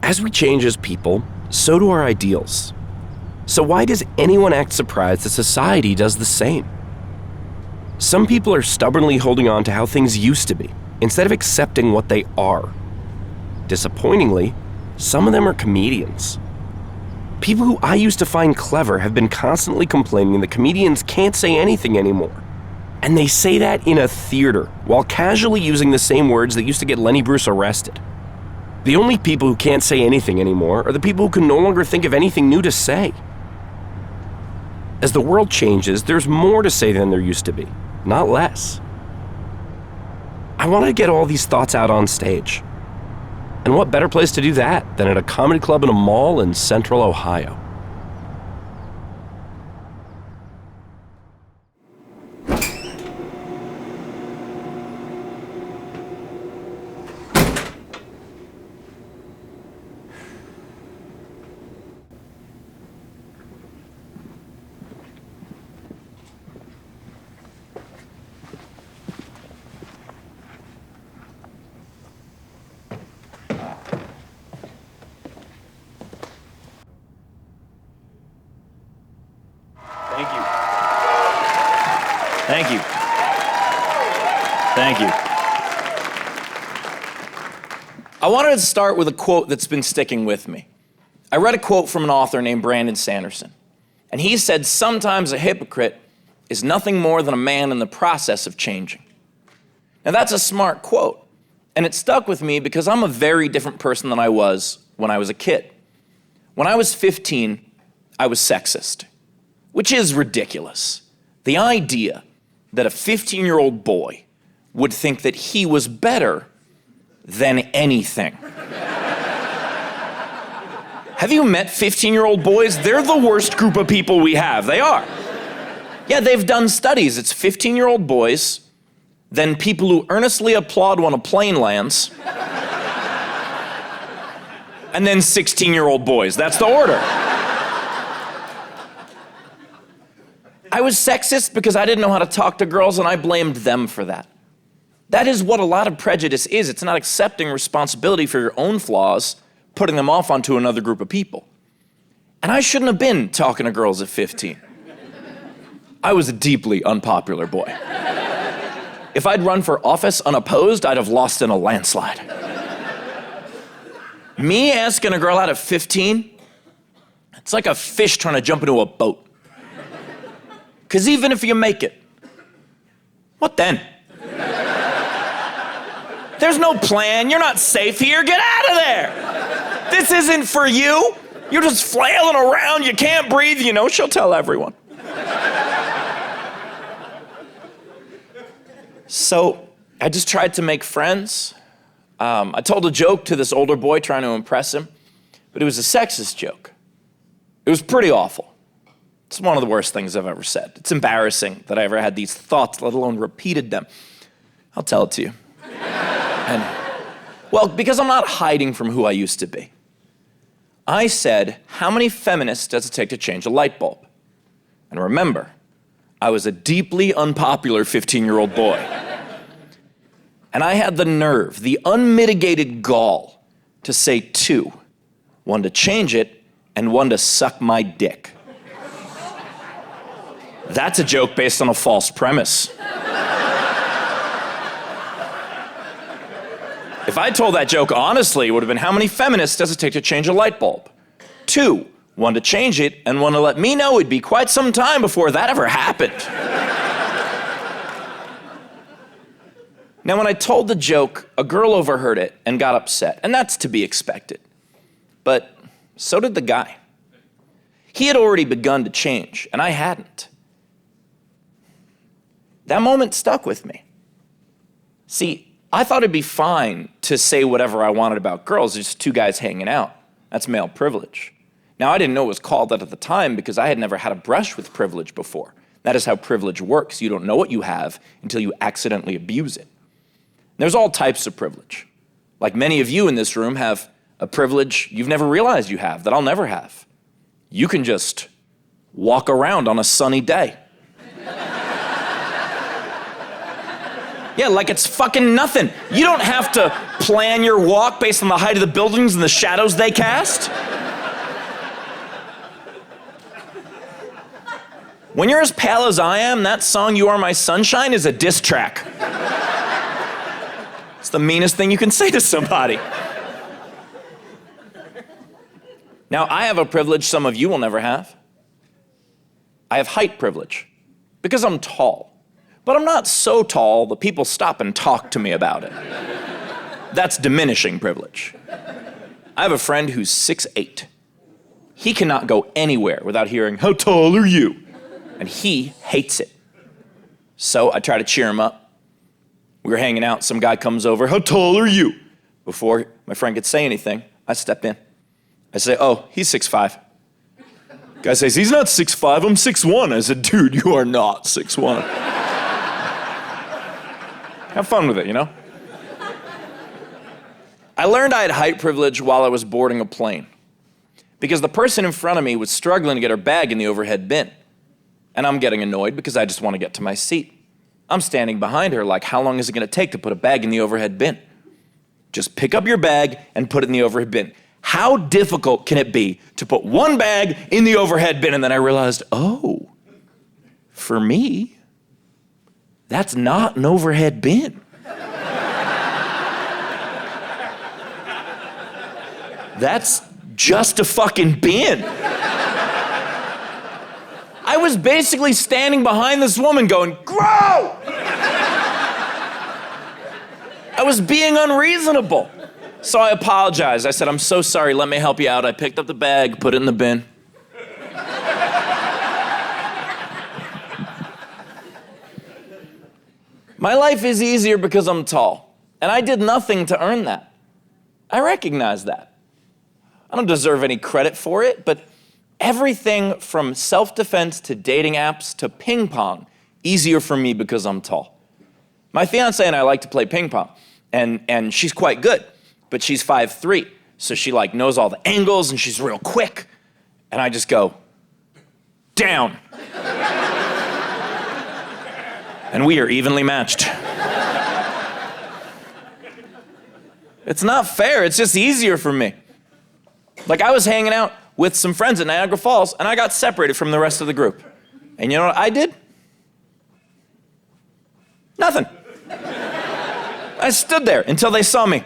As we change as people, so do our ideals. So why does anyone act surprised that society does the same? Some people are stubbornly holding on to how things used to be, instead of accepting what they are. Disappointingly, some of them are comedians. People who I used to find clever have been constantly complaining that comedians can't say anything anymore. And they say that in a theater, while casually using the same words that used to get Lenny Bruce arrested. The only people who can't say anything anymore are the people who can no longer think of anything new to say. As the world changes, there's more to say than there used to be, not less. I wanted to get all these thoughts out on stage. And what better place to do that than at a comedy club in a mall in central Ohio? Thank you. Thank you. I wanted to start with a quote that's been sticking with me. I read a quote from an author named Brandon Sanderson, and he said, "Sometimes a hypocrite is nothing more than a man in the process of changing." Now that's a smart quote, and it stuck with me because I'm a very different person than I was when I was a kid. When I was 15, I was sexist, which is ridiculous. The idea that a 15-year-old boy would think that he was better than anything. Have you met 15-year-old boys? They're the worst group of people we have. They are. Yeah, they've done studies. It's 15-year-old boys, then people who earnestly applaud when a plane lands, and then 16-year-old boys. That's the order. I was sexist because I didn't know how to talk to girls, and I blamed them for that. That is what a lot of prejudice is. It's not accepting responsibility for your own flaws, putting them off onto another group of people. And I shouldn't have been talking to girls at 15. I was a deeply unpopular boy. If I'd run for office unopposed, I'd have lost in a landslide. Me asking a girl out at 15, it's like a fish trying to jump into a boat. Because even if you make it, what then? There's no plan. You're not safe here. Get out of there. This isn't for you. You're just flailing around. You can't breathe. You know, she'll tell everyone. So I just tried to make friends. I told a joke to this older boy trying to impress him, but it was a sexist joke. It was pretty awful. It's one of the worst things I've ever said. It's embarrassing that I ever had these thoughts, let alone repeated them. I'll tell it to you. Well, because I'm not hiding from who I used to be. I said, how many feminists does it take to change a light bulb? And remember, I was a deeply unpopular 15-year-old boy. And I had the nerve, the unmitigated gall, to say 2. 1 to change it, and 1 to suck my dick. That's a joke based on a false premise. If I told that joke honestly, it would have been, how many feminists does it take to change a light bulb? 2, 1 to change it, and 1 to let me know it'd be quite some time before that ever happened. Now, when I told the joke, a girl overheard it and got upset, and that's to be expected. But so did the guy. He had already begun to change, and I hadn't. That moment stuck with me. See, I thought it'd be fine to say whatever I wanted about girls, just 2 guys hanging out. That's male privilege. Now, I didn't know it was called that at the time because I had never had a brush with privilege before. That is how privilege works. You don't know what you have until you accidentally abuse it. There's all types of privilege. Like many of you in this room have a privilege you've never realized you have, that I'll never have. You can just walk around on a sunny day. Yeah, like it's fucking nothing. You don't have to plan your walk based on the height of the buildings and the shadows they cast. When you're as pale as I am, that song, You Are My Sunshine, is a diss track. It's the meanest thing you can say to somebody. Now, I have a privilege some of you will never have. I have height privilege because I'm tall. But I'm not so tall that people stop and talk to me about it. That's diminishing privilege. I have a friend who's 6'8". He cannot go anywhere without hearing, "How tall are you?" And he hates it. So I try to cheer him up. We were hanging out, some guy comes over, "How tall are you?" Before my friend could say anything, I step in. I say, "Oh, he's 6'5". Guy says, "He's not 6'5", I'm 6'1". I said, "Dude, you are not 6'1". Have fun with it, you know? I learned I had height privilege while I was boarding a plane because the person in front of me was struggling to get her bag in the overhead bin. And I'm getting annoyed because I just want to get to my seat. I'm standing behind her like, how long is it going to take to put a bag in the overhead bin? Just pick up your bag and put it in the overhead bin. How difficult can it be to put one bag in the overhead bin? And then I realized, oh, for me, that's not an overhead bin. That's just a fucking bin. I was basically standing behind this woman going, "Grow!" I was being unreasonable. So I apologized. I said, "I'm so sorry, let me help you out." I picked up the bag, put it in the bin. My life is easier because I'm tall, and I did nothing to earn that. I recognize that. I don't deserve any credit for it, but everything from self-defense to dating apps to ping pong, easier for me because I'm tall. My fiance and I like to play ping pong, and she's quite good, but she's 5'3", so she like knows all the angles and she's real quick. And I just go, down. And we are evenly matched. It's not fair, it's just easier for me. Like I was hanging out with some friends at Niagara Falls and I got separated from the rest of the group. And you know what I did? Nothing. I stood there until they saw me.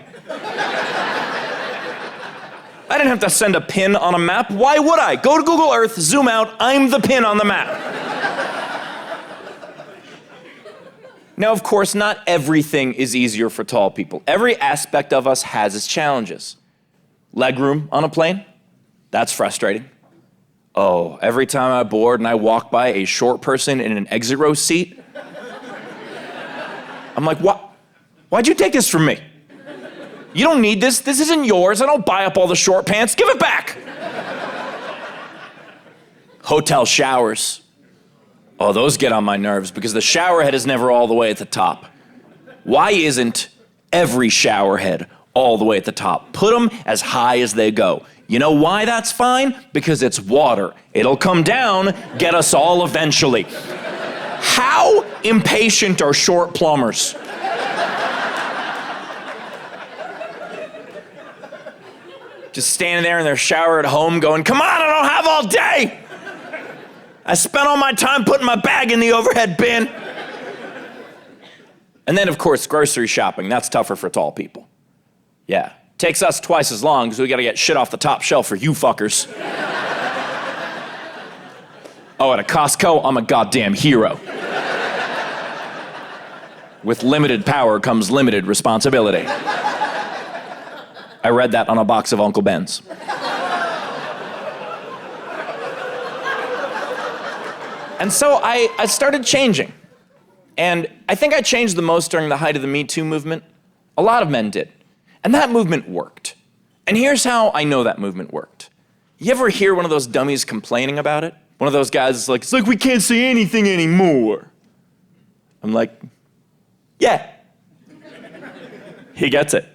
I didn't have to send a pin on a map. Why would I? Go to Google Earth, zoom out, I'm the pin on the map. Now, of course, not everything is easier for tall people. Every aspect of us has its challenges. Legroom on a plane, that's frustrating. Oh, every time I board and I walk by a short person in an exit row seat, I'm like, why'd you take this from me? You don't need this. This isn't yours. I don't buy up all the short pants. Give it back. Hotel showers. Oh, those get on my nerves because the shower head is never all the way at the top. Why isn't every shower head all the way at the top? Put them as high as they go. You know why that's fine? Because it's water. It'll come down, get us all eventually. How impatient are short plumbers? Just standing there in their shower at home going, come on, I don't have all day. I spent all my time putting my bag in the overhead bin. And then, of course, grocery shopping. That's tougher for tall people. Yeah. Takes us twice as long because we got to get shit off the top shelf for you fuckers. Oh, at a Costco, I'm a goddamn hero. With limited power comes limited responsibility. I read that on a box of Uncle Ben's. And so I started changing. And I think I changed the most during the height of the Me Too movement. A lot of men did. And that movement worked. And here's how I know that movement worked. You ever hear one of those dummies complaining about it? One of those guys is like, it's like we can't say anything anymore. I'm like, yeah. He gets it.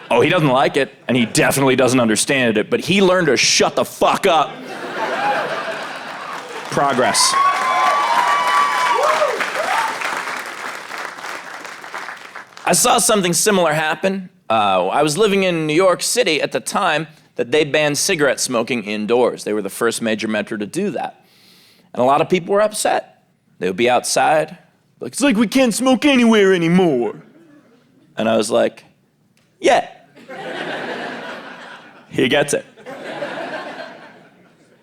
Oh, he doesn't like it, and he definitely doesn't understand it, but he learned to shut the fuck up. Progress. saw something similar happen. I was living in New York City at the time that they banned cigarette smoking indoors. They were the first major metro to do that. And a lot of people were upset. They would be outside, like, it's like we can't smoke anywhere anymore. And I was like, yeah. He gets it.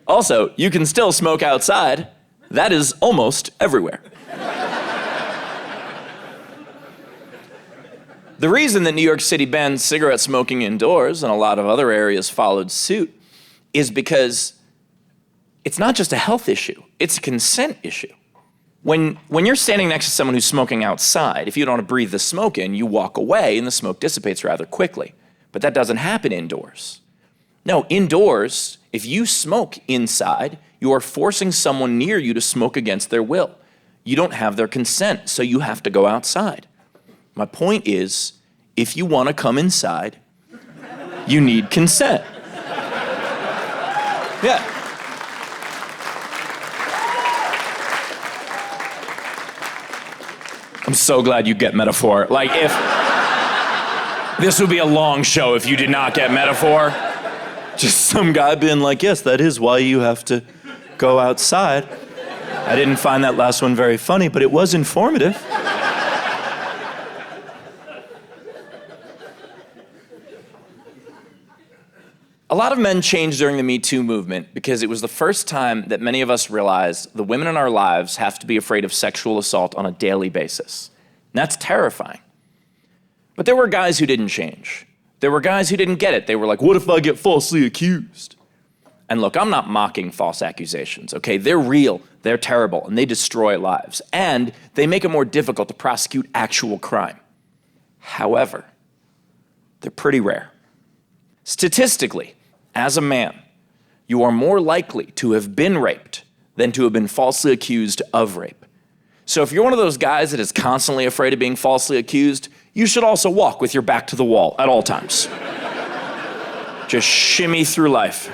Also, you can still smoke outside. That is almost everywhere. The reason that New York City banned cigarette smoking indoors, and a lot of other areas followed suit, is because it's not just a health issue, it's a consent issue. When you're standing next to someone who's smoking outside, if you don't want to breathe the smoke in, you walk away and the smoke dissipates rather quickly. But that doesn't happen indoors. No, indoors, if you smoke inside, you are forcing someone near you to smoke against their will. You don't have their consent, so you have to go outside. My point is, if you want to come inside, you need consent. Yeah. I'm so glad you get metaphor. Like, if this would be a long show if you did not get metaphor. Just some guy being like, yes, that is why you have to go outside. I didn't find that last one very funny, but it was informative. A lot of men changed during the Me Too movement because it was the first time that many of us realized the women in our lives have to be afraid of sexual assault on a daily basis. And that's terrifying. But there were guys who didn't change. There were guys who didn't get it. They were like, what if I get falsely accused? And look, I'm not mocking false accusations, okay? They're real, they're terrible, and they destroy lives. And they make it more difficult to prosecute actual crime. However, they're pretty rare. Statistically, as a man, you are more likely to have been raped than to have been falsely accused of rape. So if you're one of those guys that is constantly afraid of being falsely accused, you should also walk with your back to the wall at all times. Just shimmy through life.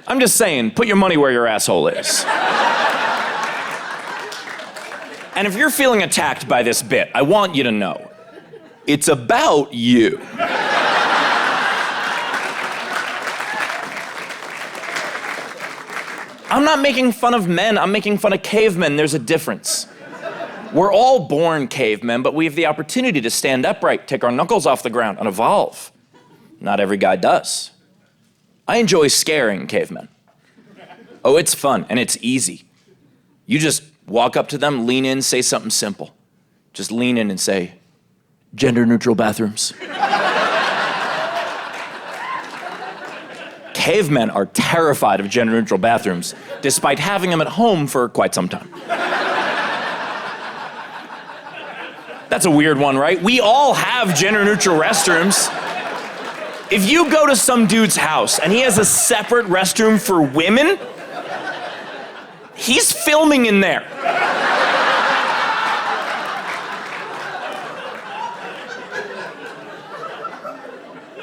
I'm just saying, put your money where your asshole is. And if you're feeling attacked by this bit, I want you to know, it's about you. I'm not making fun of men, I'm making fun of cavemen. There's a difference. We're all born cavemen, but we have the opportunity to stand upright, take our knuckles off the ground, and evolve. Not every guy does. I enjoy scaring cavemen. Oh, it's fun, and it's easy. You just walk up to them, lean in, say something simple. Just lean in and say, gender-neutral bathrooms. Cavemen are terrified of gender-neutral bathrooms, despite having them at home for quite some time. That's a weird one, right? We all have gender-neutral restrooms. If you go to some dude's house and he has a separate restroom for women, he's filming in there.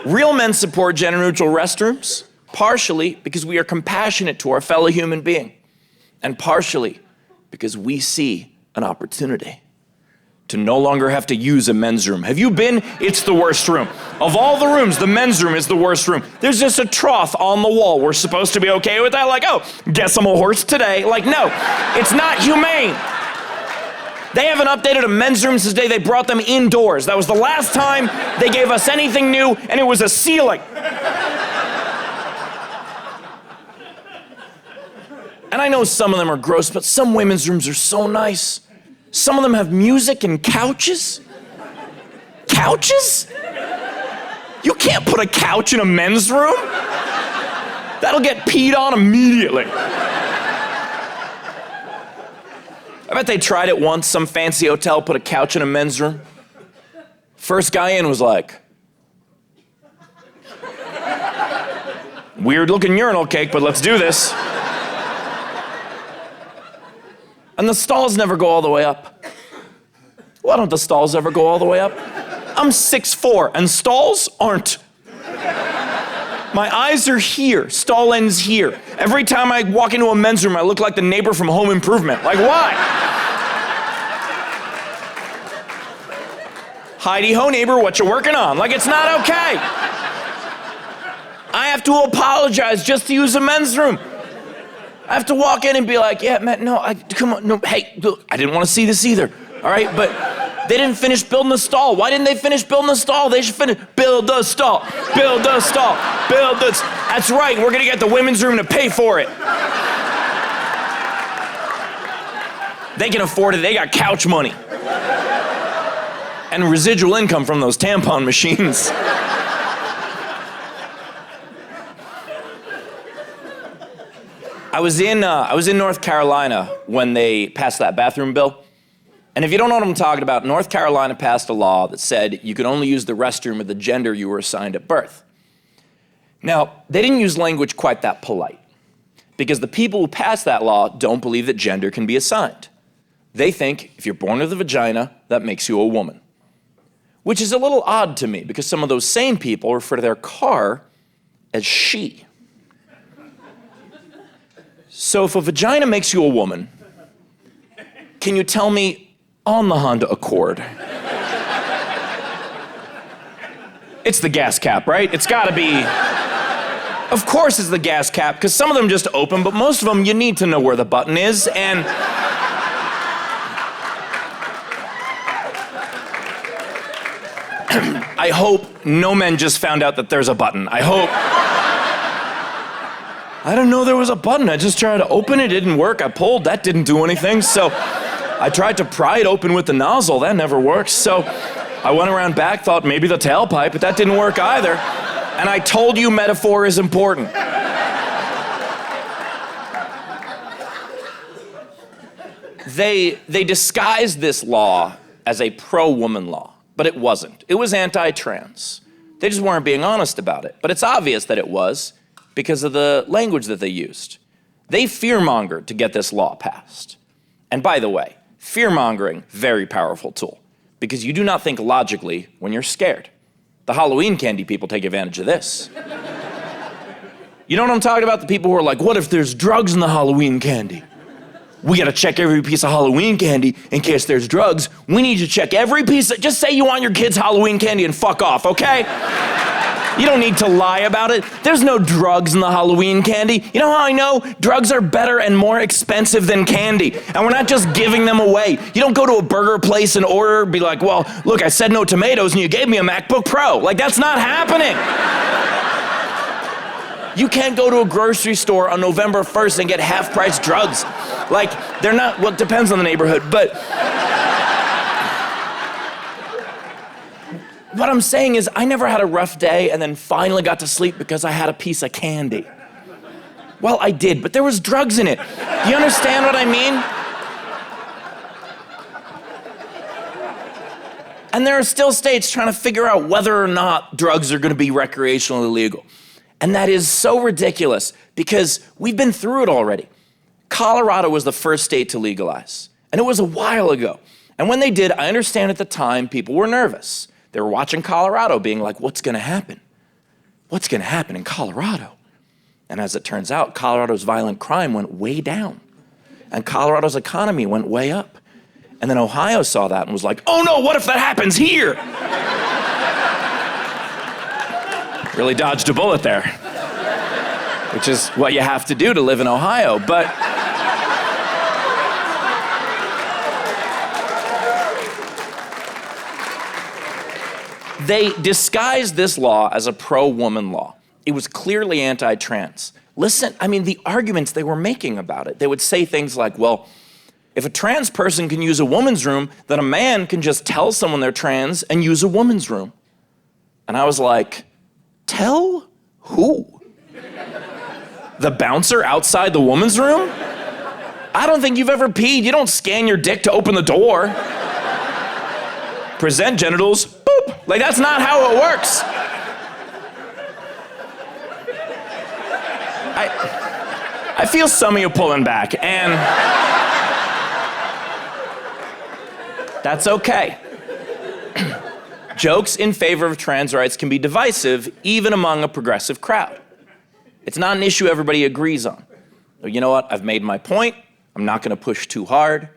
Real men support gender-neutral restrooms, partially because we are compassionate to our fellow human being, and partially because we see an opportunity to no longer have to use a men's room. Have you been? It's the worst room. Of all the rooms, the men's room is the worst room. There's just a trough on the wall. We're supposed to be okay with that? Like, oh, guess I'm a horse today. Like, no, it's not humane. They haven't updated a men's room since the day they brought them indoors. That was the last time they gave us anything new, and it was a ceiling. And I know some of them are gross, but some women's rooms are so nice. Some of them have music and couches. Couches? You can't put a couch in a men's room. That'll get peed on immediately. I bet they tried it once, some fancy hotel put a couch in a men's room. First guy in was like, weird looking urinal cake, but let's do this. And the stalls never go all the way up. Why don't the stalls ever go all the way up? I'm 6'4", and stalls aren't. My eyes are here, stall ends here. Every time I walk into a men's room, I look like the neighbor from Home Improvement. Like, why? Heidi-ho, neighbor, what you working on? Like, it's not okay. I have to apologize just to use a men's room. I have to walk in and be like, yeah, man, no, come on, no, hey, look, I didn't want to see this either, all right? But they didn't finish building the stall. Why didn't they finish building the stall? They should finish, build the stall, build the stall, build the, that's right, we're gonna get the women's room to pay for it. They can afford it, they got couch money. And residual income from those tampon machines. I was in North Carolina when they passed that bathroom bill. And if you don't know what I'm talking about, North Carolina passed a law that said you could only use the restroom of the gender you were assigned at birth. Now, they didn't use language quite that polite, because the people who passed that law don't believe that gender can be assigned. They think if you're born with a vagina, that makes you a woman. Which is a little odd to me, because some of those same people refer to their car as she. So if a vagina makes you a woman, can you tell me on the Honda Accord? It's the gas cap, right? It's gotta be. Of course it's the gas cap, because some of them just open, but most of them you need to know where the button is, and I hope no men just found out that there's a button. I hope. I didn't know there was a button. I just tried to open it, it didn't work. I pulled, that didn't do anything. So I tried to pry it open with the nozzle, that never worked. So I went around back, thought maybe the tailpipe, but that didn't work either. And I told you metaphor is important. They disguised this law as a pro-woman law, but it wasn't. It was anti-trans. They just weren't being honest about it. But it's obvious that it was, because of the language that they used. They fear-mongered to get this law passed. And by the way, fear-mongering, very powerful tool, because you do not think logically when you're scared. The Halloween candy people take advantage of this. You know what I'm talking about? The people who are like, what if there's drugs in the Halloween candy? We gotta check every piece of Halloween candy in case there's drugs. We need to check every piece of, just say you want your kids Halloween candy and fuck off, okay? You don't need to lie about it. There's no drugs in the Halloween candy. You know how I know? Drugs are better and more expensive than candy. And we're not just giving them away. You don't go to a burger place and order, be like, well, look, I said no tomatoes and you gave me a MacBook Pro. Like, that's not happening. You can't go to a grocery store on November 1st and get half-price drugs. Like, they're not, well, it depends on the neighborhood, but what I'm saying is I never had a rough day and then finally got to sleep because I had a piece of candy. Well, I did, but there was drugs in it. Do you understand what I mean? And there are still states trying to figure out whether or not drugs are gonna be recreationally legal. And that is so ridiculous because we've been through it already. Colorado was the first state to legalize, and it was a while ago. And when they did, I understand at the time people were nervous. They were watching Colorado being like, what's gonna happen? What's gonna happen in Colorado? And as it turns out, Colorado's violent crime went way down, and Colorado's economy went way up. And then Ohio saw that and was like, oh no, what if that happens here? Really dodged a bullet there, which is what you have to do to live in Ohio, but they disguised this law as a pro-woman law. It was clearly anti-trans. Listen, I mean, the arguments they were making about it, they would say things like, well, if a trans person can use a woman's room, then a man can just tell someone they're trans and use a woman's room. And I was like, tell who? The bouncer outside the woman's room? I don't think you've ever peed. You don't scan your dick to open the door. Present genitals, boop. Like, that's not how it works. I feel some of you pulling back, and that's okay. Jokes in favor of trans rights can be divisive, even among a progressive crowd. It's not an issue everybody agrees on. But you know what? I've made my point. I'm not going to push too hard.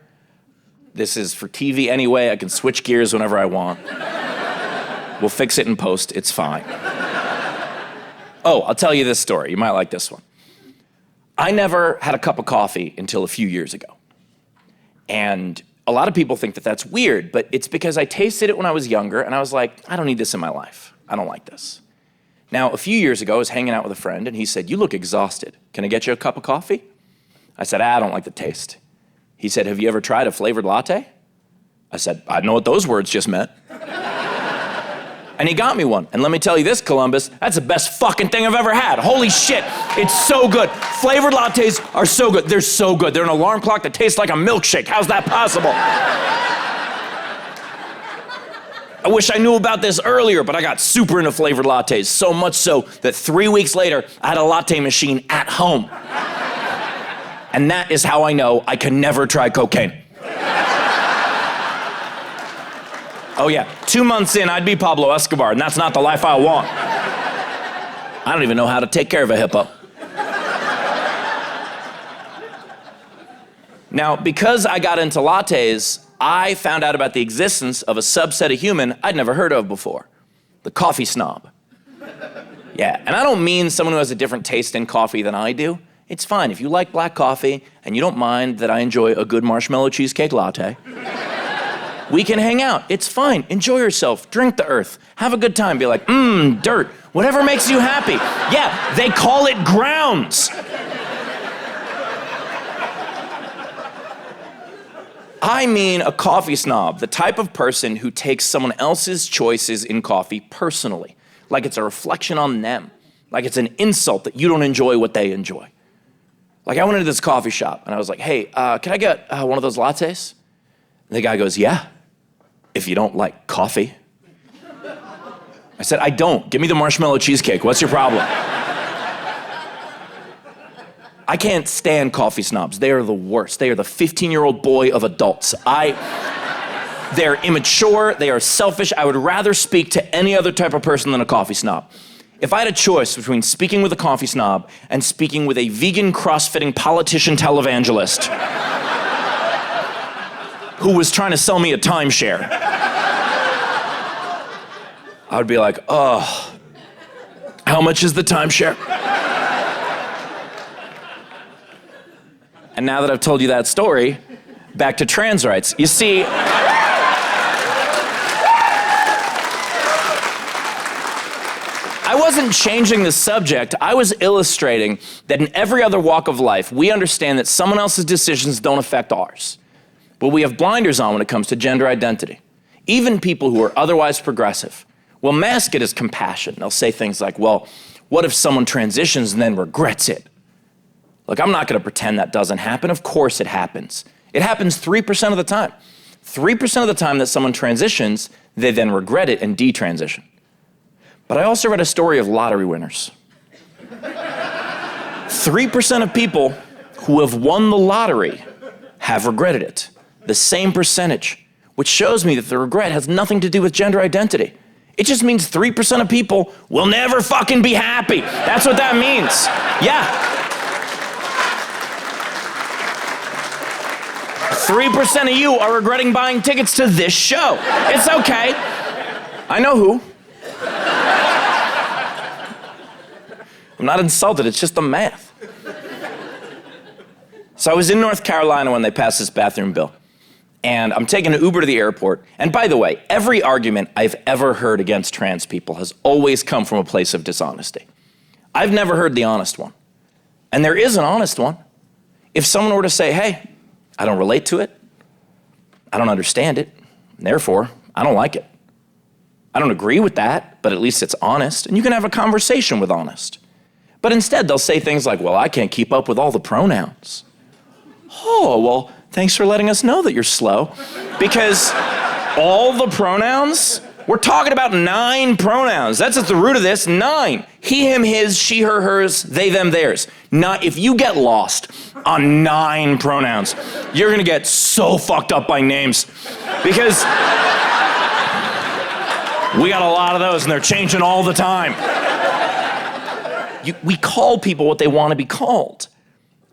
This is for TV anyway. I can switch gears whenever I want. We'll fix it in post. It's fine. Oh, I'll tell you this story. You might like this one. I never had a cup of coffee until a few years ago. And a lot of people think that that's weird, but it's because I tasted it when I was younger, and I was like, I don't need this in my life. I don't like this. Now, a few years ago, I was hanging out with a friend, and he said, you look exhausted. Can I get you a cup of coffee? I said, I don't like the taste. He said, have you ever tried a flavored latte? I said, I know what those words just meant. And he got me one. And let me tell you this, Columbus, that's the best fucking thing I've ever had. Holy shit, it's so good. Flavored lattes are so good. They're so good. They're an alarm clock that tastes like a milkshake. How's that possible? I wish I knew about this earlier, but I got super into flavored lattes, so much so that 3 weeks later, I had a latte machine at home. And that is how I know I can never try cocaine. Oh yeah, 2 months in, I'd be Pablo Escobar, and that's not the life I want. I don't even know how to take care of a hippo. Now, because I got into lattes, I found out about the existence of a subset of human I'd never heard of before, the coffee snob. Yeah, and I don't mean someone who has a different taste in coffee than I do. It's fine, if you like black coffee and you don't mind that I enjoy a good marshmallow cheesecake latte, we can hang out. It's fine. Enjoy yourself. Drink the earth. Have a good time. Be like, dirt. Whatever makes you happy. Yeah, they call it grounds. I mean a coffee snob, the type of person who takes someone else's choices in coffee personally, like it's a reflection on them, like it's an insult that you don't enjoy what they enjoy. Like I went into this coffee shop and I was like, hey, can I get one of those lattes? And the guy goes, yeah, if you don't like coffee. I said, I don't. Give me the marshmallow cheesecake. What's your problem? I can't stand coffee snobs. They are the worst. They are the 15-year-old boy of adults. They're immature. They are selfish. I would rather speak to any other type of person than a coffee snob. If I had a choice between speaking with a coffee snob and speaking with a vegan crossfitting politician televangelist who was trying to sell me a timeshare, I would be like, oh, how much is the timeshare? And now that I've told you that story, back to trans rights. You see, I wasn't changing the subject. I was illustrating that in every other walk of life, we understand that someone else's decisions don't affect ours. But we have blinders on when it comes to gender identity. Even people who are otherwise progressive will mask it as compassion. They'll say things like, well, what if someone transitions and then regrets it? Look, I'm not going to pretend that doesn't happen. Of course it happens. It happens 3% of the time. 3% of the time that someone transitions, they then regret it and detransition. But I also read a story of lottery winners. 3% of people who have won the lottery have regretted it. The same percentage, which shows me that the regret has nothing to do with gender identity. It just means 3% of people will never fucking be happy. That's what that means. Yeah. 3% of you are regretting buying tickets to this show. It's okay. I know who. I'm not insulted, it's just the math. So I was in North Carolina when they passed this bathroom bill. And I'm taking an Uber to the airport. And by the way, every argument I've ever heard against trans people has always come from a place of dishonesty. I've never heard the honest one. And there is an honest one. If someone were to say, hey, I don't relate to it, I don't understand it, and therefore, I don't like it. I don't agree with that, but at least it's honest, and you can have a conversation with honest. But instead, they'll say things like, well, I can't keep up with all the pronouns. Oh, well, thanks for letting us know that you're slow. Because all the pronouns, we're talking about 9 pronouns. That's at the root of this, 9. He, him, his, she, her, hers, they, them, theirs. Not, if you get lost on 9 pronouns, you're gonna get so fucked up by names. Because we got a lot of those and they're changing all the time. We call people what they want to be called.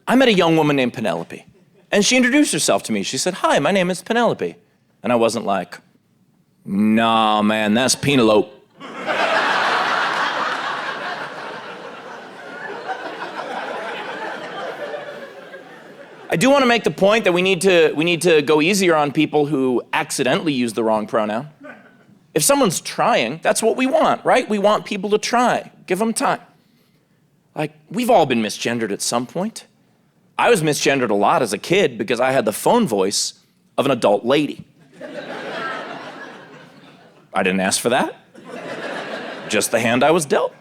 I met a young woman named Penelope, and she introduced herself to me. She said, "Hi, my name is Penelope." And I wasn't like, "Nah, man, that's Penelope." I do want to make the point that we need to go easier on people who accidentally use the wrong pronoun. If someone's trying, that's what we want, right? We want people to try. Give them time. Like, we've all been misgendered at some point. I was misgendered a lot as a kid because I had the phone voice of an adult lady. I didn't ask for that. Just the hand I was dealt.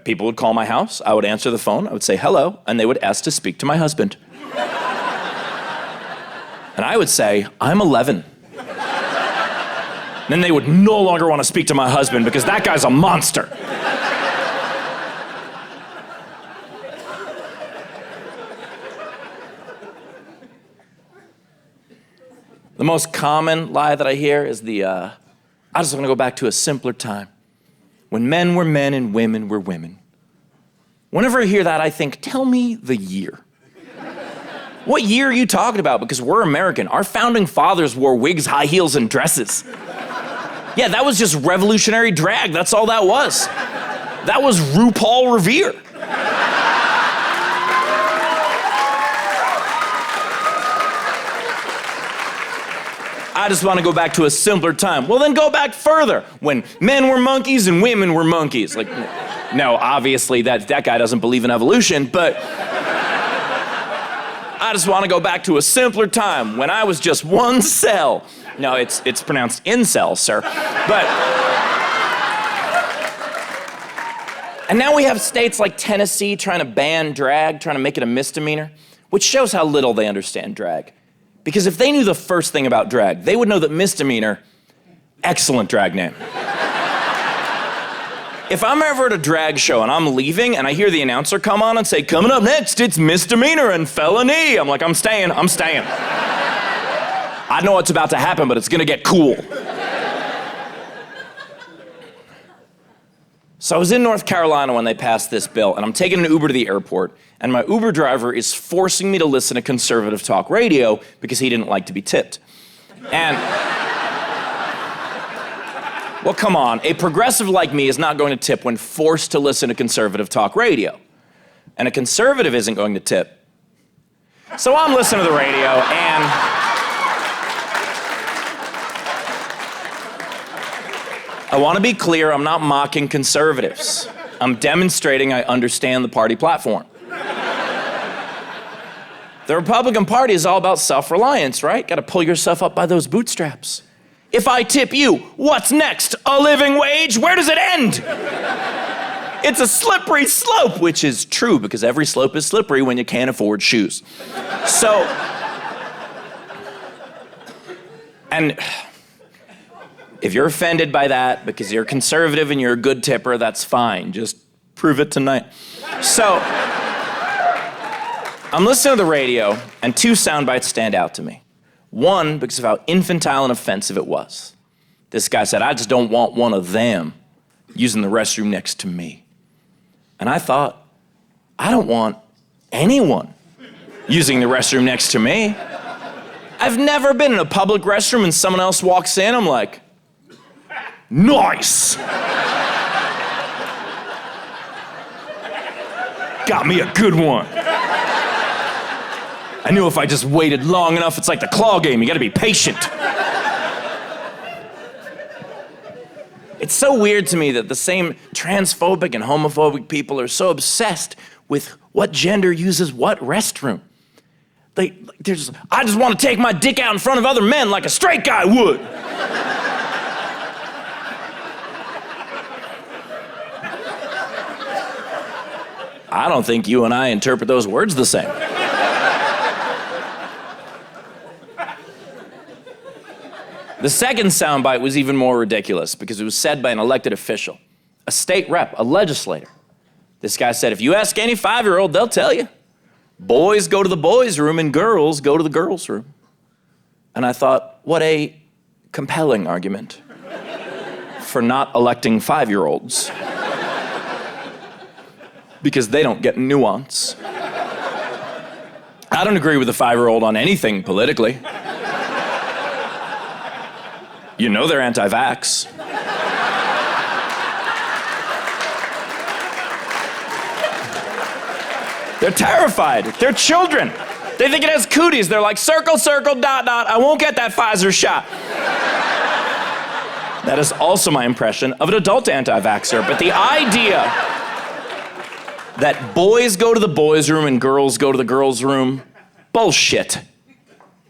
People would call my house, I would answer the phone, I would say hello, and they would ask to speak to my husband. And I would say, "I'm 11. Then they would no longer want to speak to my husband because that guy's a monster. The most common lie that I hear is I just want to go back to a simpler time, when men were men and women were women. Whenever I hear that, I think, tell me the year. What year are you talking about? Because we're American. Our founding fathers wore wigs, high heels, and dresses. Yeah, that was just revolutionary drag. That's all that was. That was RuPaul Revere. I just want to go back to a simpler time. Well, then go back further, when men were monkeys and women were monkeys. Like, no, obviously that guy doesn't believe in evolution, but I just want to go back to a simpler time when I was just one cell. No, it's pronounced incel, sir. But, and now we have states like Tennessee trying to ban drag, trying to make it a misdemeanor, which shows how little they understand drag. Because if they knew the first thing about drag, they would know that misdemeanor, excellent drag name. If I'm ever at a drag show and I'm leaving and I hear the announcer come on and say, "Coming up next, it's misdemeanor and felony," I'm like, I'm staying. I know what's about to happen, but it's gonna get cool. So I was in North Carolina when they passed this bill, and I'm taking an Uber to the airport, and my Uber driver is forcing me to listen to conservative talk radio because he didn't like to be tipped. And, well, come on, a progressive like me is not going to tip when forced to listen to conservative talk radio. And a conservative isn't going to tip. So I'm listening to the radio, and I want to be clear, I'm not mocking conservatives. I'm demonstrating I understand the party platform. The Republican Party is all about self-reliance, right? Got to pull yourself up by those bootstraps. If I tip you, what's next? A living wage? Where does it end? It's a slippery slope, which is true because every slope is slippery when you can't afford shoes. So, and if you're offended by that because you're conservative and you're a good tipper, that's fine. Just prove it tonight. So, I'm listening to the radio, and two sound bites stand out to me. One, because of how infantile and offensive it was. This guy said, "I just don't want one of them using the restroom next to me." And I thought, I don't want anyone using the restroom next to me. I've never been in a public restroom and someone else walks in, I'm like, nice! Got me a good one. I knew if I just waited long enough, it's like the claw game, you gotta be patient. It's so weird to me that the same transphobic and homophobic people are so obsessed with what gender uses what restroom. They're just, I just want to take my dick out in front of other men like a straight guy would. I don't think you and I interpret those words the same. The second soundbite was even more ridiculous because it was said by an elected official, a state rep, a legislator. This guy said, if you ask any 5-year-old, they'll tell you. Boys go to the boys' room and girls go to the girls' room. And I thought, what a compelling argument for not electing 5-year-olds. because they don't get nuance. I don't agree with a 5-year-old on anything politically. You know they're anti-vax. They're terrified. They're children. They think it has cooties. They're like, circle, circle, dot, dot. I won't get that Pfizer shot. That is also my impression of an adult anti-vaxxer. But the idea that boys go to the boys' room and girls go to the girls' room, bullshit.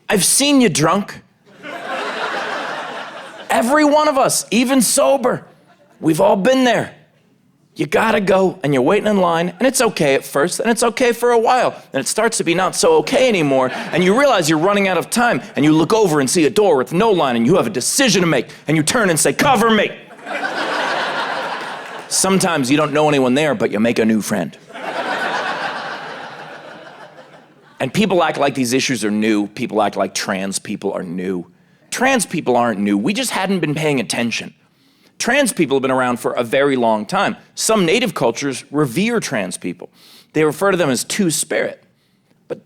I've seen you drunk. Every one of us, even sober, we've all been there. You gotta go, and you're waiting in line, and it's okay at first, and it's okay for a while, and it starts to be not so okay anymore, and you realize you're running out of time, and you look over and see a door with no line, and you have a decision to make, and you turn and say, cover me. Sometimes you don't know anyone there, but you make a new friend. And people act like these issues are new. People act like trans people are new. Trans people aren't new. We just hadn't been paying attention. Trans people have been around for a very long time. Some native cultures revere trans people. They refer to them as two-spirit. But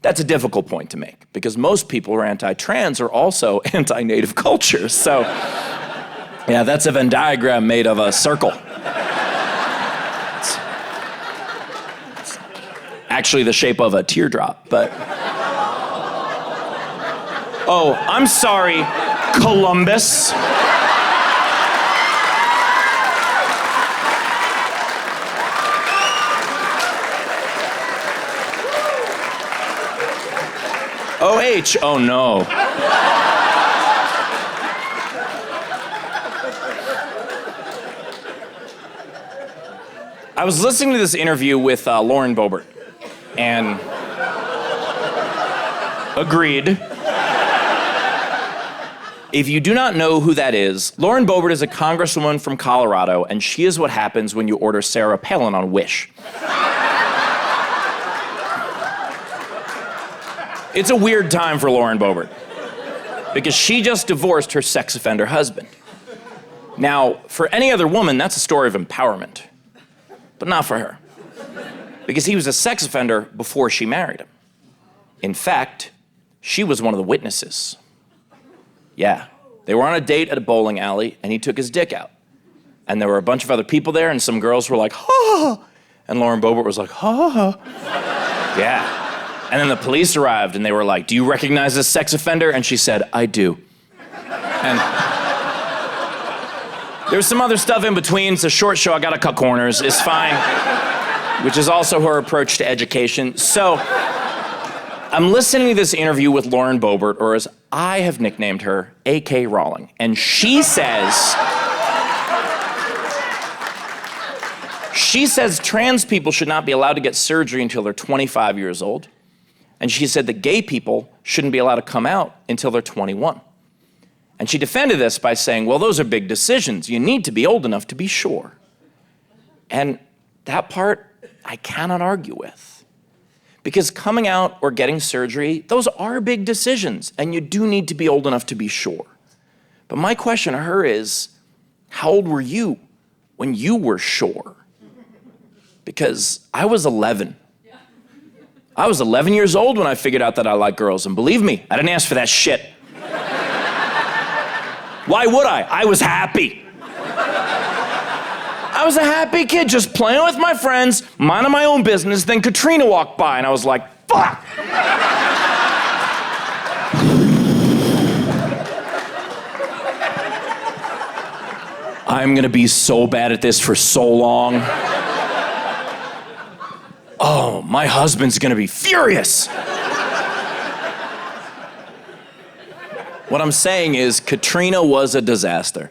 that's a difficult point to make, because most people who are anti-trans are also anti-native cultures. So, yeah, that's a Venn diagram made of a circle. It's actually the shape of a teardrop, but... Oh, I'm sorry, Columbus. OH, oh no. I was listening to this interview with Lauren Boebert, and agreed. If you do not know who that is, Lauren Boebert is a congresswoman from Colorado, and she is what happens when you order Sarah Palin on Wish. It's a weird time for Lauren Boebert, because she just divorced her sex offender husband. Now, for any other woman, that's a story of empowerment, but not for her, because he was a sex offender before she married him. In fact, she was one of the witnesses. Yeah, they were on a date at a bowling alley, and he took his dick out. And there were a bunch of other people there, and some girls were like, ha, and Lauren Boebert was like, ha. Yeah. And then the police arrived, and they were like, do you recognize this sex offender? And she said, I do. And there was some other stuff in between. It's a short show, I gotta cut corners, it's fine. Which is also her approach to education. So, I'm listening to this interview with Lauren Boebert, or as I have nicknamed her, A.K. Rowling. And she says trans people should not be allowed to get surgery until they're 25 years old. And she said that gay people shouldn't be allowed to come out until they're 21. And she defended this by saying, well, those are big decisions. You need to be old enough to be sure. And that part, I cannot argue with. Because coming out or getting surgery, those are big decisions, and you do need to be old enough to be sure. But my question to her is, how old were you when you were sure? Because I was 11. I was 11 years old when I figured out that I like girls, and believe me, I didn't ask for that shit. Why would I? I was happy. I was a happy kid just playing with my friends, minding my own business, then Katrina walked by and I was like, fuck! I'm gonna be so bad at this for so long. Oh, my husband's gonna be furious. What I'm saying is, Katrina was a disaster.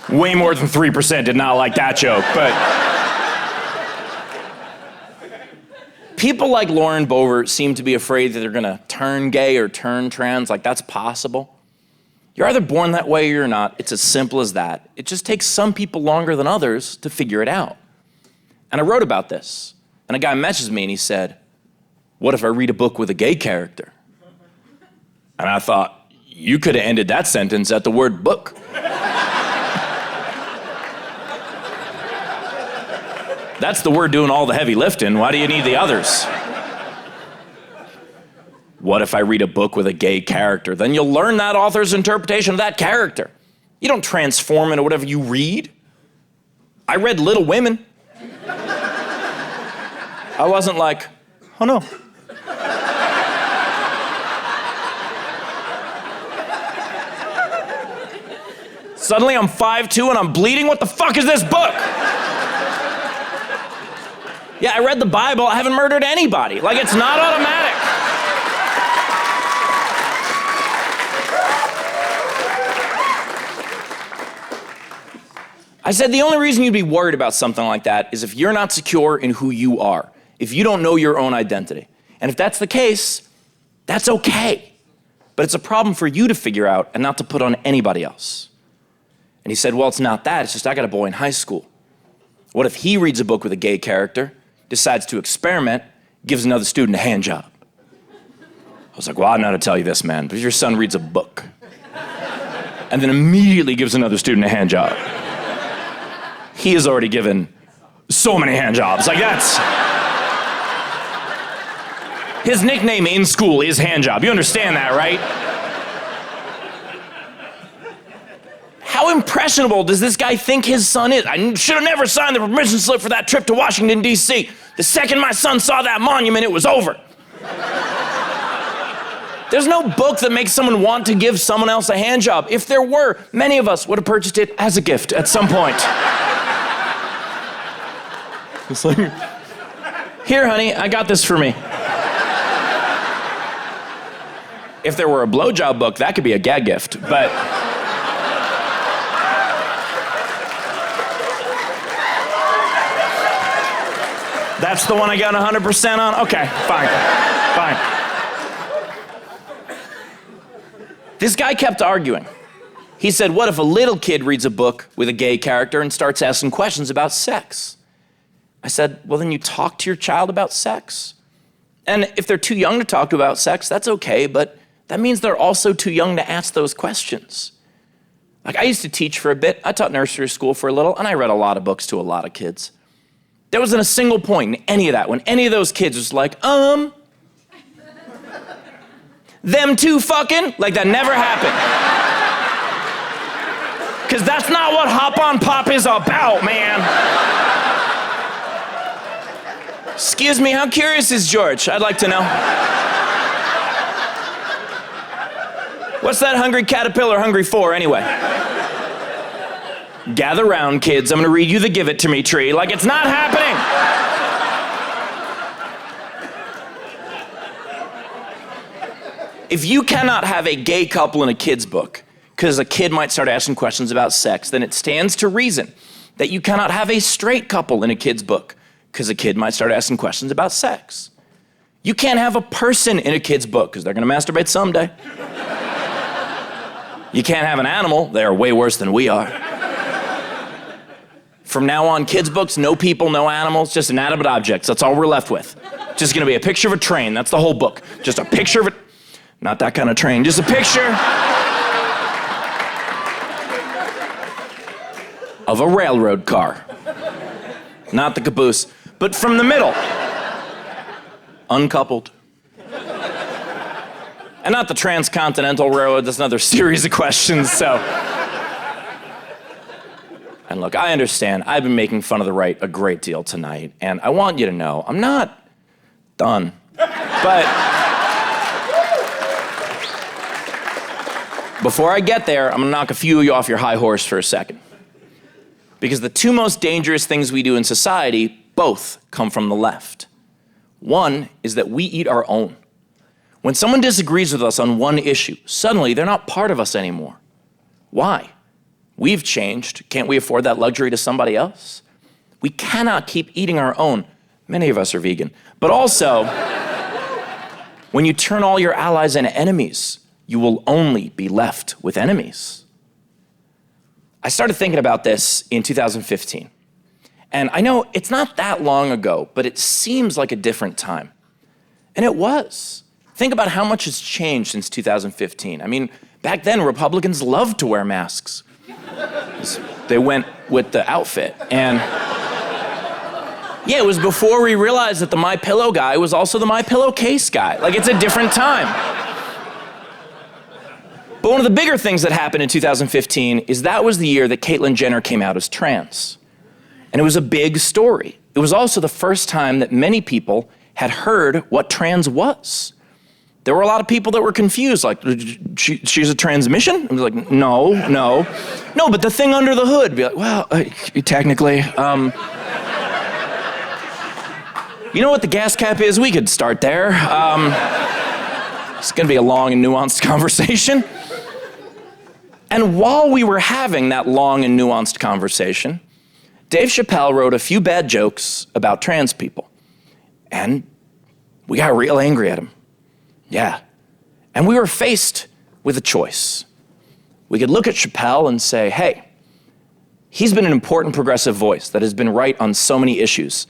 Way more than 3% did not like that joke, but... People like Lauren Boebert seem to be afraid that they're gonna turn gay or turn trans, like that's possible. You're either born that way or you're not. It's as simple as that. It just takes some people longer than others to figure it out. And I wrote about this, and a guy messaged me and he said, what if I read a book with a gay character? And I thought, you could have ended that sentence at the word book. That's the word doing all the heavy lifting. Why do you need the others? What if I read a book with a gay character? Then you'll learn that author's interpretation of that character. You don't transform into whatever you read. I read Little Women. I wasn't like, oh no. Suddenly I'm 5'2" and I'm bleeding. What the fuck is this book? Yeah, I read the Bible. I haven't murdered anybody. Like, it's not automatic. I said the only reason you'd be worried about something like that is if you're not secure in who you are, if you don't know your own identity. And if that's the case, that's okay. But it's a problem for you to figure out and not to put on anybody else. And he said, well, it's not that. It's just I got a boy in high school. What if he reads a book with a gay character, decides to experiment, gives another student a hand job? I was like, well, I don't know how to tell you this, man, but if your son reads a book and then immediately gives another student a hand job, he has already given so many hand jobs. Like, that's... His nickname in school is hand job. You understand that, right? How impressionable does this guy think his son is? I should have never signed the permission slip for that trip to Washington, D.C. The second my son saw that monument, it was over. There's no book that makes someone want to give someone else a hand job. If there were, many of us would have purchased it as a gift at some point. It's like, here, honey, I got this for me. If there were a blowjob book, that could be a gag gift, but... That's the one I got 100% on? Okay, fine. This guy kept arguing. He said, what if a little kid reads a book with a gay character and starts asking questions about sex? I said, well, then you talk to your child about sex. And if they're too young to talk about sex, that's okay, but that means they're also too young to ask those questions. Like, I used to teach for a bit. I taught nursery school for a little, and I read a lot of books to a lot of kids. There wasn't a single point in any of that when any of those kids was like, them two fucking? Like, that never happened. Because that's not what Hop on Pop is about, man. Excuse me, how curious is George? I'd like to know. What's that hungry caterpillar hungry for, anyway? Gather round, kids. I'm gonna read you the Give It To Me tree. Like, it's not happening. If you cannot have a gay couple in a kid's book, because a kid might start asking questions about sex, then it stands to reason that you cannot have a straight couple in a kid's book, because a kid might start asking questions about sex. You can't have a person in a kid's book, because they're gonna masturbate someday. You can't have an animal. They are way worse than we are. From now on, kids' books, no people, no animals, just inanimate objects. That's all we're left with. Just gonna be a picture of a train. That's the whole book. Just a picture of it. Not that kind of train. Just a picture of a railroad car. Not the caboose, but from the middle. Uncoupled. And not the transcontinental railroad. That's another series of questions, so. And look, I understand. I've been making fun of the right a great deal tonight, and I want you to know I'm not done. But before I get there, I'm gonna knock a few of you off your high horse for a second. Because the two most dangerous things we do in society both come from the left. One is that we eat our own. When someone disagrees with us on one issue, suddenly they're not part of us anymore. Why? We've changed. Can't we afford that luxury to somebody else? We cannot keep eating our own. Many of us are vegan. But also, when you turn all your allies into enemies, you will only be left with enemies. I started thinking about this in 2015. And I know it's not that long ago, but it seems like a different time. And it was. Think about how much has changed since 2015. I mean, back then, Republicans loved to wear masks. They went with the outfit. And Yeah, it was before we realized that the MyPillow guy was also the MyPillow case guy. Like, it's a different time. But one of the bigger things that happened in 2015 is that was the year that Caitlyn Jenner came out as trans. And it was a big story. It was also the first time that many people had heard what trans was. There were a lot of people that were confused, like, she's a transmission? I was like, no, but the thing under the hood. Be like, well, technically, you know what the gas cap is? We could start there. It's gonna be a long and nuanced conversation. And while we were having that long and nuanced conversation, Dave Chappelle wrote a few bad jokes about trans people. And we got real angry at him. Yeah. And we were faced with a choice. We could look at Chappelle and say, hey, he's been an important progressive voice that has been right on so many issues.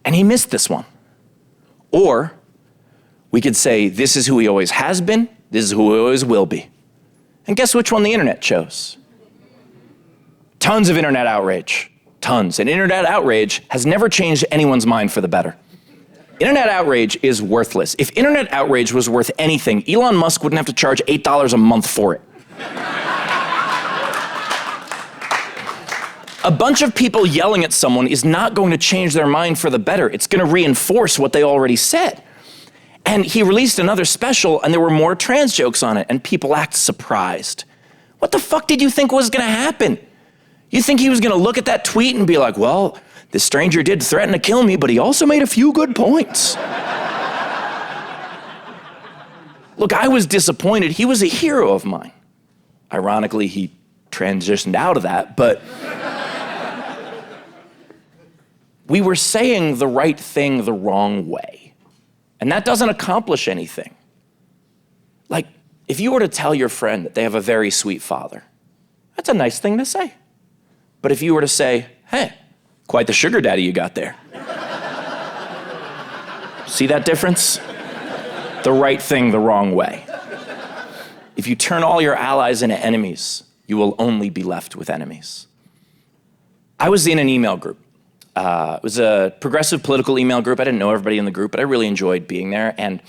And he missed this one. Or we could say, this is who he always has been, this is who he always will be. And guess which one the internet chose? Tons of internet outrage. Tons. And internet outrage has never changed anyone's mind for the better. Internet outrage is worthless. If internet outrage was worth anything, Elon Musk wouldn't have to charge $8 a month for it. A bunch of people yelling at someone is not going to change their mind for the better. It's going to reinforce what they already said. And he released another special, and there were more trans jokes on it, and people act surprised. What the fuck did you think was going to happen? You think he was going to look at that tweet and be like, well, this stranger did threaten to kill me, but he also made a few good points. Look, I was disappointed. He was a hero of mine. Ironically, he transitioned out of that, but we were saying the right thing the wrong way. And that doesn't accomplish anything. Like, if you were to tell your friend that they have a very sweet father, that's a nice thing to say. But if you were to say, hey, quite the sugar daddy you got there. See that difference? The right thing the wrong way. If you turn all your allies into enemies, you will only be left with enemies. I was in an email group. It was a progressive political email group. I didn't know everybody in the group, but I really enjoyed being there. And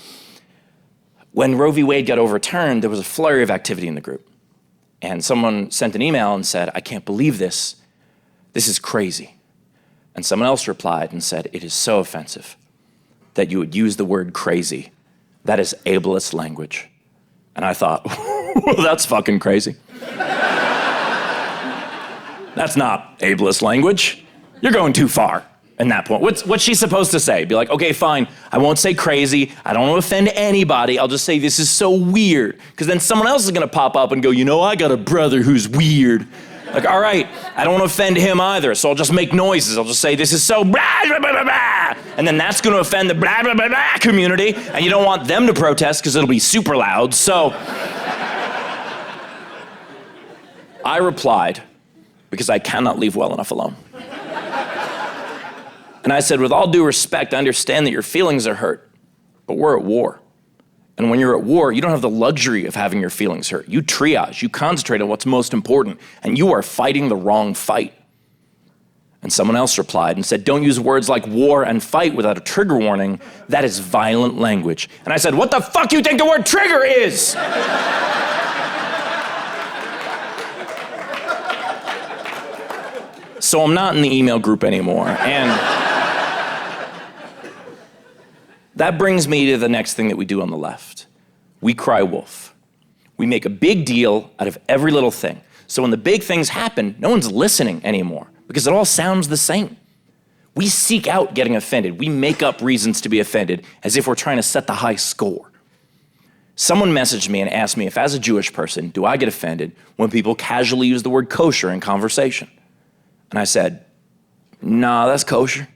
when Roe v. Wade got overturned, there was a flurry of activity in the group. And someone sent an email and said, I can't believe this. This is crazy. And someone else replied and said, it is so offensive that you would use the word crazy. That is ableist language. And I thought, well, that's fucking crazy. That's not ableist language. You're going too far in that point. What's she supposed to say? Be like, okay, fine, I won't say crazy. I don't want to offend anybody. I'll just say this is so weird. Because then someone else is going to pop up and go, you know, I got a brother who's weird. Like, all right, I don't want to offend him either, so I'll just make noises. I'll just say this is so blah, blah, blah, blah, blah. And then that's going to offend the blah, blah, blah, blah community, and you don't want them to protest because it'll be super loud. So I replied, because I cannot leave well enough alone. And I said, with all due respect, I understand that your feelings are hurt, but we're at war. And when you're at war, you don't have the luxury of having your feelings hurt. You triage, you concentrate on what's most important, and you are fighting the wrong fight. And someone else replied and said, don't use words like war and fight without a trigger warning. That is violent language. And I said, what the fuck you think the word trigger is? So I'm not in the email group anymore. And that brings me to the next thing that we do on the left. We cry wolf. We make a big deal out of every little thing. So when the big things happen, no one's listening anymore because it all sounds the same. We seek out getting offended. We make up reasons to be offended as if we're trying to set the high score. Someone messaged me and asked me if, as a Jewish person, do I get offended when people casually use the word kosher in conversation? And I said, nah, that's kosher.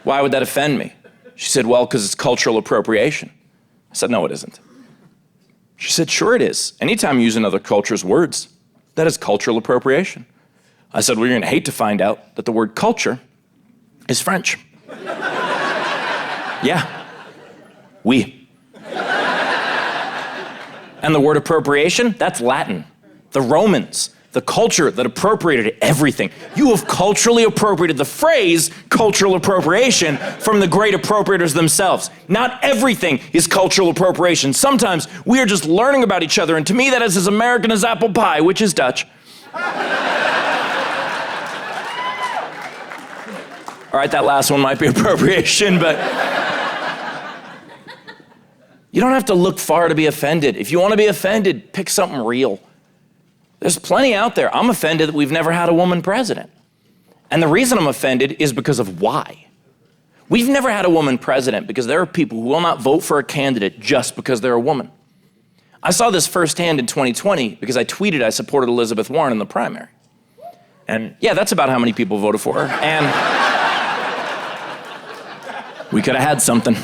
Why would that offend me? She said, well, because it's cultural appropriation. I said, no, it isn't. She said, sure it is. Anytime you use another culture's words, that is cultural appropriation. I said, well, you're going to hate to find out that the word culture is French. Yeah. Oui. And the word appropriation, that's Latin. The Romans the culture that appropriated everything. You have culturally appropriated the phrase cultural appropriation from the great appropriators themselves. Not everything is cultural appropriation. Sometimes we are just learning about each other, and to me that is as American as apple pie, which is Dutch. All right, that last one might be appropriation, but you don't have to look far to be offended. If you want to be offended, pick something real. There's plenty out there. I'm offended that we've never had a woman president. And the reason I'm offended is because of why. We've never had a woman president because there are people who will not vote for a candidate just because they're a woman. I saw this firsthand in 2020 because I tweeted I supported Elizabeth Warren in the primary. And yeah, that's about how many people voted for her. And we could have had something.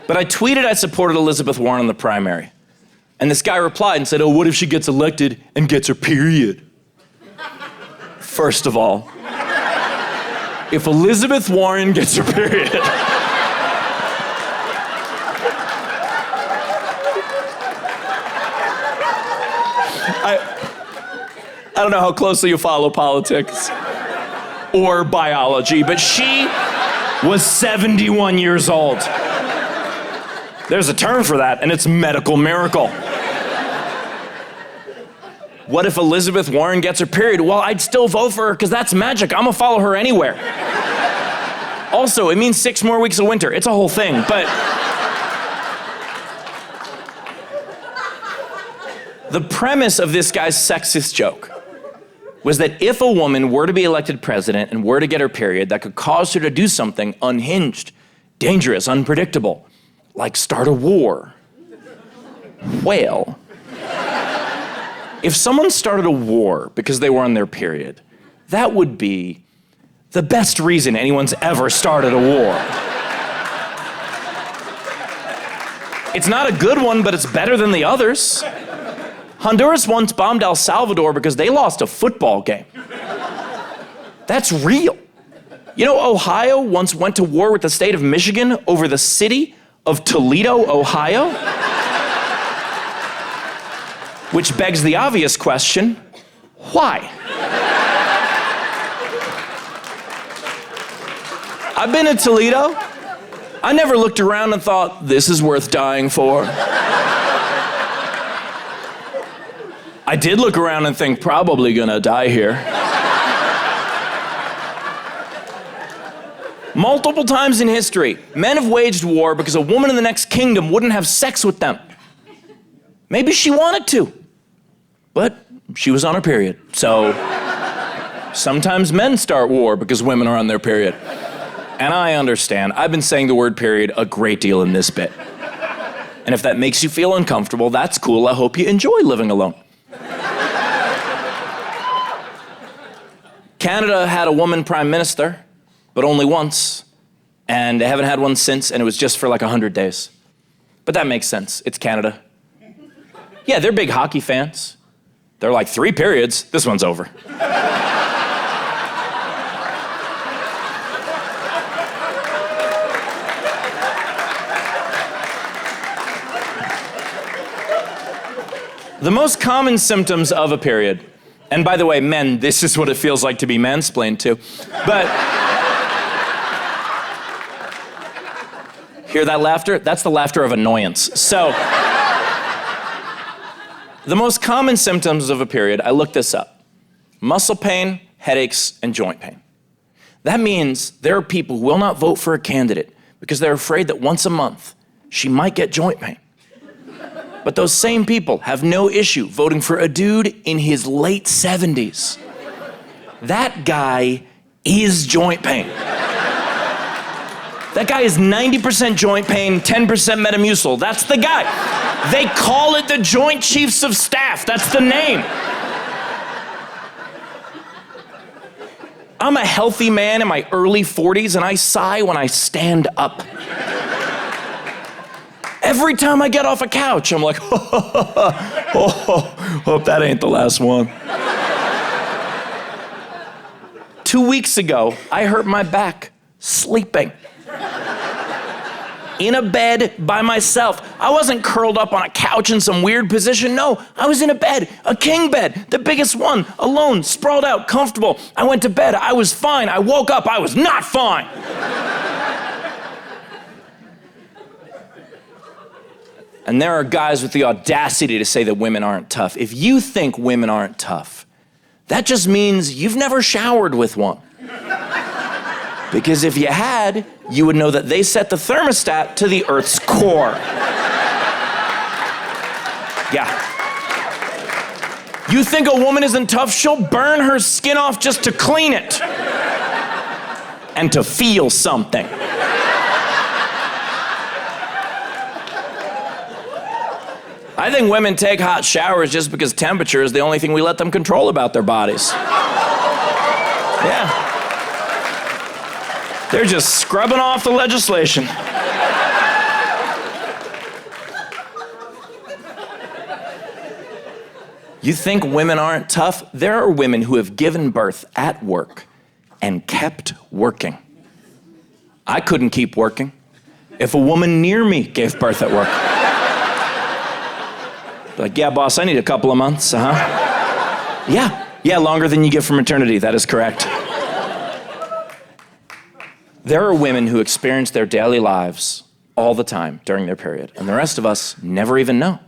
But I tweeted I supported Elizabeth Warren in the primary. And this guy replied and said, oh, what if she gets elected and gets her period? First of all, if Elizabeth Warren gets her period, I don't know how closely you follow politics or biology, but she was 71 years old. There's a term for that, and it's medical miracle. What if Elizabeth Warren gets her period? Well, I'd still vote for her because that's magic. I'm gonna follow her anywhere. Also, it means 6 more weeks of winter. It's a whole thing, but the premise of this guy's sexist joke was that if a woman were to be elected president and were to get her period, that could cause her to do something unhinged, dangerous, unpredictable, like start a war. Well, if someone started a war because they were on their period, that would be the best reason anyone's ever started a war. It's not a good one, but it's better than the others. Honduras once bombed El Salvador because they lost a football game. That's real. You know, Ohio once went to war with the state of Michigan over the city of Toledo, Ohio? Which begs the obvious question, why? I've been to Toledo. I never looked around and thought, this is worth dying for. I did look around and think, probably gonna die here. Multiple times in history, men have waged war because a woman in the next kingdom wouldn't have sex with them. Maybe she wanted to, but she was on her period. So sometimes men start war because women are on their period. And I understand. I've been saying the word period a great deal in this bit. And if that makes you feel uncomfortable, that's cool. I hope you enjoy living alone. Canada had a woman prime minister, but only once. And they haven't had one since, and it was just for like 100 days. But that makes sense. It's Canada. Yeah, they're big hockey fans. They're like, 3 periods, this one's over. The most common symptoms of a period, and by the way, men, this is what it feels like to be mansplained to, but hear that laughter? That's the laughter of annoyance. So, the most common symptoms of a period, I looked this up. Muscle pain, headaches, and joint pain. That means there are people who will not vote for a candidate because they're afraid that once a month, she might get joint pain. But those same people have no issue voting for a dude in his late 70s. That guy is joint pain. That guy is 90% joint pain, 10% Metamucil. That's the guy. They call it the Joint Chiefs of Staff. That's the name. I'm a healthy man in my early 40s, and I sigh when I stand up. Every time I get off a couch, I'm like, hope that ain't the last one. 2 weeks ago, I hurt my back sleeping. in a bed by myself. I wasn't curled up on a couch in some weird position. No, I was in a bed, a king bed, the biggest one, alone, sprawled out, comfortable. I went to bed, I was fine. I woke up, I was not fine. And there are guys with the audacity to say that women aren't tough. If you think women aren't tough, that just means you've never showered with one. Because if you had, you would know that they set the thermostat to the Earth's core. Yeah. You think a woman isn't tough? She'll burn her skin off just to clean it. And to feel something. I think women take hot showers just because temperature is the only thing we let them control about their bodies. Yeah. They're just scrubbing off the legislation. You think women aren't tough? There are women who have given birth at work and kept working. I couldn't keep working if a woman near me gave birth at work. Like, yeah, boss, I need a couple of months, Yeah, longer than you get for maternity, that is correct. There are women who experience their daily lives all the time during their period, and the rest of us never even know.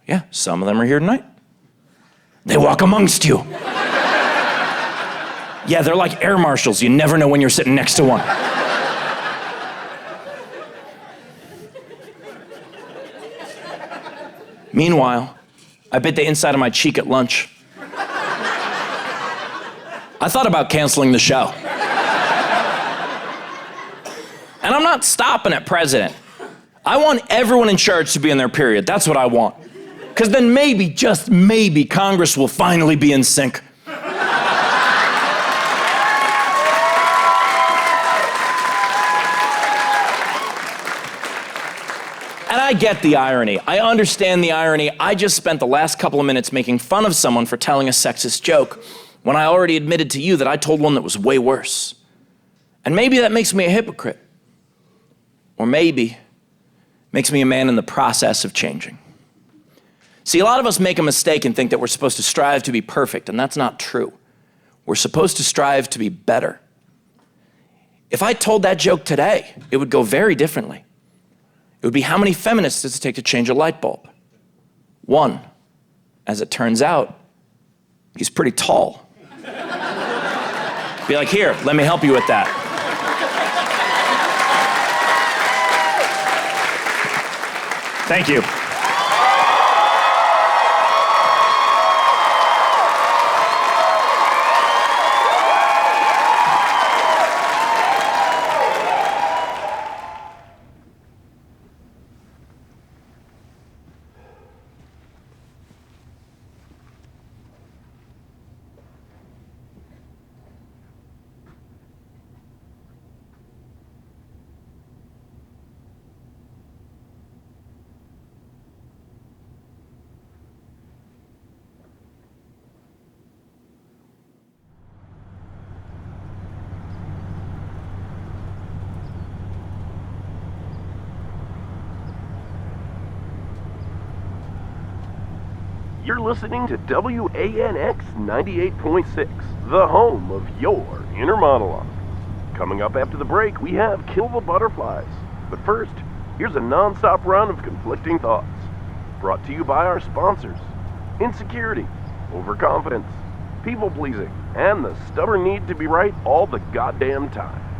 Yeah, some of them are here tonight. They walk amongst you. Yeah, they're like air marshals. You never know when you're sitting next to one. Meanwhile, I bit the inside of my cheek at lunch. I thought about canceling the show. And I'm not stopping at president. I want everyone in charge to be in their period. That's what I want. Because then maybe, just maybe, Congress will finally be in sync. And I get the irony. I understand the irony. I just spent the last couple of minutes making fun of someone for telling a sexist joke when I already admitted to you that I told one that was way worse. And maybe that makes me a hypocrite. Or maybe makes me a man in the process of changing. See, a lot of us make a mistake and think that we're supposed to strive to be perfect, and that's not true. We're supposed to strive to be better. If I told that joke today, it would go very differently. It would be, how many feminists does it take to change a light bulb? One. As it turns out, he's pretty tall. Be like, here, let me help you with that. Thank you. You're listening to WANX 98.6, the home of your inner monologue. Coming up after the break, we have Kill the Butterflies. But first, here's a non-stop run of conflicting thoughts. Brought to you by our sponsors: insecurity, overconfidence, people-pleasing, and the stubborn need to be right all the goddamn time.